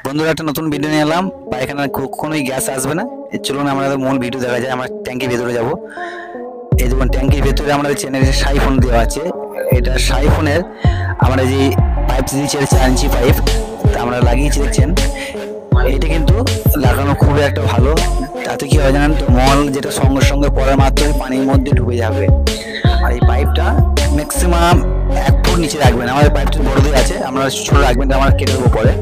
বন্ধুরা একটা নতুন ভিডিও নিয়ে এলাম। পায়খানায় কখনোই গ্যাস আসবে না। চলুন আমাদের মূল ভিডিও দেখা যায়। আমরা ট্যাঙ্কির ভেতরে যাব। এই দেখুন ট্যাঙ্কির ভেতরে আমাদের চ্যানেলে সাইফোন দেওয়া আছে। এটা সাইফোনের আমরা যে পাইপ দিয়েছি 4 ইঞ্চি পাইপ আমরা লাগিয়েছি দেখছেন। এটা কিন্তু লাগানো খুবই একটা ভালো। তাতে কি হয় জানেন তো, মল যেটা সঙ্গে সঙ্গে পড়ার মাত্রই পানির মধ্যে ডুবে যাবে। আর এই পাইপটা ম্যাক্সিমাম 1 ফুট নিচে রাখবেন। আমাদের পাইপটা বড় দিয়ে আছে, আমরা ছোট রাখবেন, আমরা কেটে দেবো পরে।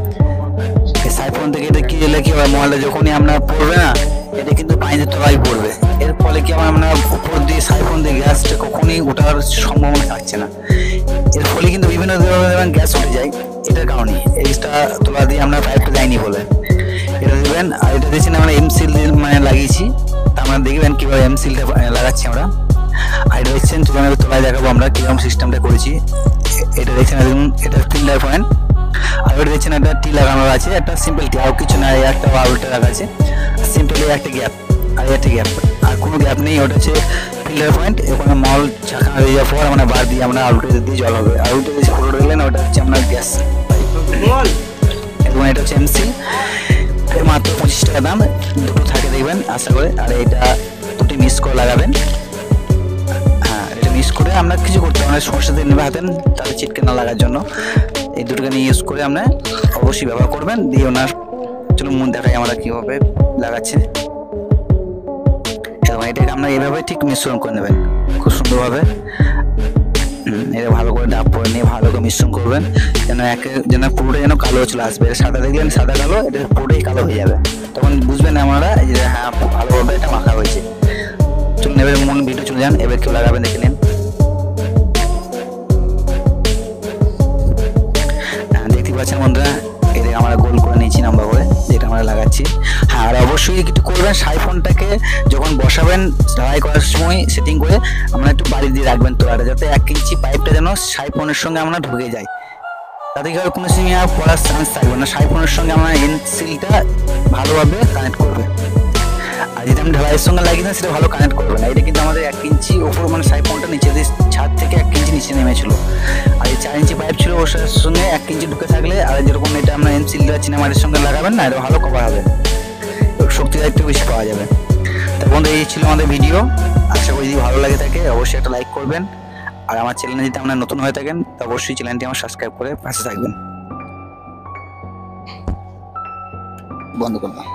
সাইফোন থেকে এটা কি দিলে কি হয়, মলটা যখনই আপনার পড়বে না, এটা কিন্তু পানিতে তলায় পড়বে। এর ফলে কি আমরা উপর দিয়ে সাইফোন দিয়ে গ্যাসটা কখনোই ওঠার সম্ভাবনা থাকছে না। এর ফলে কিন্তু বিভিন্ন ধরনের গ্যাস উঠে যায়। এটার কারণে এইটা তোলা দিয়ে আমরা পাইপটা যাইনি বলে এটা দেবেন। আর এটা দিচ্ছেন আমরা এমসিল মানে লাগিয়েছি। আমরা দেখবেন কিভাবে এমসিলটা লাগাচ্ছি আমরা। আর এটা দেখছেন তোলায় দেখাবো আমরা কিরকম সিস্টেমটা করেছি। এটা দেখছেন এটা ফিল্টার পয়েন্ট। আর ওটা দেখছেন একটা টি লাগানো আছে, একটা সিম্পল টি, আর কিছু না, একটা আউটটা রাখা আছে সিম্পলি, একটা গ্যাপ আর একটা গ্যাপ, আর কোনো গ্যাপ নেই। ওটা হচ্ছে ফিল্টার পয়েন্ট। ওখানে মল চাকানো হয়ে যাওয়ার পর আমরা বার দিয়ে আমরা আউটে দিয়ে জল হবে। আউটে দিয়ে ফটো দেখলেন, ওটা হচ্ছে আপনার গ্যাস। এবং এটা হচ্ছে এমসিল, মাত্র 25 টাকা দাম। দুটো থাকে দেখবেন আশা করে। আর এটা দুটি মিস করে লাগাবেন। হ্যাঁ, এটা মিস করে আমরা কিছু করতে পারি, সমস্যা দিয়ে নেবে হাতেন তাদের ছিটকে না লাগার জন্য। এই দুটোকে নিয়ে ইউজ করে আমরা অবশ্যই ব্যবহার করবেন। দিয়ে ওনার চলুন মন দেখাই আমরা কীভাবে লাগাচ্ছে। এবং এটাকে আমরা এইভাবে ঠিক মিশ্রণ করে নেবেন খুব সুন্দরভাবে। এটা ভালো করে ডাব করে নিয়ে ভালো করে মিশ্রণ করবেন, যেন পুরোটা যেন কালো চলে আসবে। সাদা দেখলেন সাদা কালো, এটা পুরোটাই কালো হয়ে যাবে। তখন বুঝবেন আমরা যে হ্যাঁ ভালোভাবে এটা মাখা হয়েছে। চলুন এবার মন ভিডিও চলে যান। এবার কেউ লাগাবেন দেখে নিন। দেখতে পাচ্ছেন বন্ধুরা, এটা আমরা গোল করে নিয়েছি নাম্বার করে, যেটা আমরা লাগাচ্ছি। হ্যাঁ, আর অবশ্যই একটু করবেন, সাইফোনটাকে যখন বসাবেন ঢালাই করার সময় সেটিং করে আমরা একটু বাড়ি দিয়ে রাখবেন তোলাটা, যাতে 1 ইঞ্চি পাইপটা যেন সাইফোনের সঙ্গে আমরা ঢুকে যায়। তাতে কি কোনো সময় আর পড়ার চান্স থাকবে না। সাইফোনের সঙ্গে আমরা এনসিলটা ভালোভাবে কানেক্ট করবে। আর যেটা আমি ঢালাইয়ের সঙ্গে লাগিয়ে না, সেটা ভালো কানেক্ট করবে না। এটা কিন্তু আমাদের 1 ইঞ্চি ওপর, মানে সাইফোনটা নিচে ছাদ থেকে 1 ইঞ্চি নিচে নেমেছিল। আর এই 4 ইঞ্চি পাইপ ছিল, ওর সঙ্গে 1 ইঞ্চি ঢুকে থাকলে, আর যেরকম এটা আমরা এনসিলটা চিনামাটির সঙ্গে লাগাবেন না, এটা ভালো কভার হবে, শক্তিটা একটু বেশি পাওয়া যাবে। তো বন্ধু, এই ছিল আমাদের ভিডিও। আশা করি যদি ভালো লাগে থাকে অবশ্যই একটা লাইক করবেন। আর আমার চ্যানেলে যদি আপনারা নতুন হয়ে থাকেন তো অবশ্যই চ্যানেলটি আমার সাবস্ক্রাইব করে পাশে থাকবেন। বন্ধ করলাম।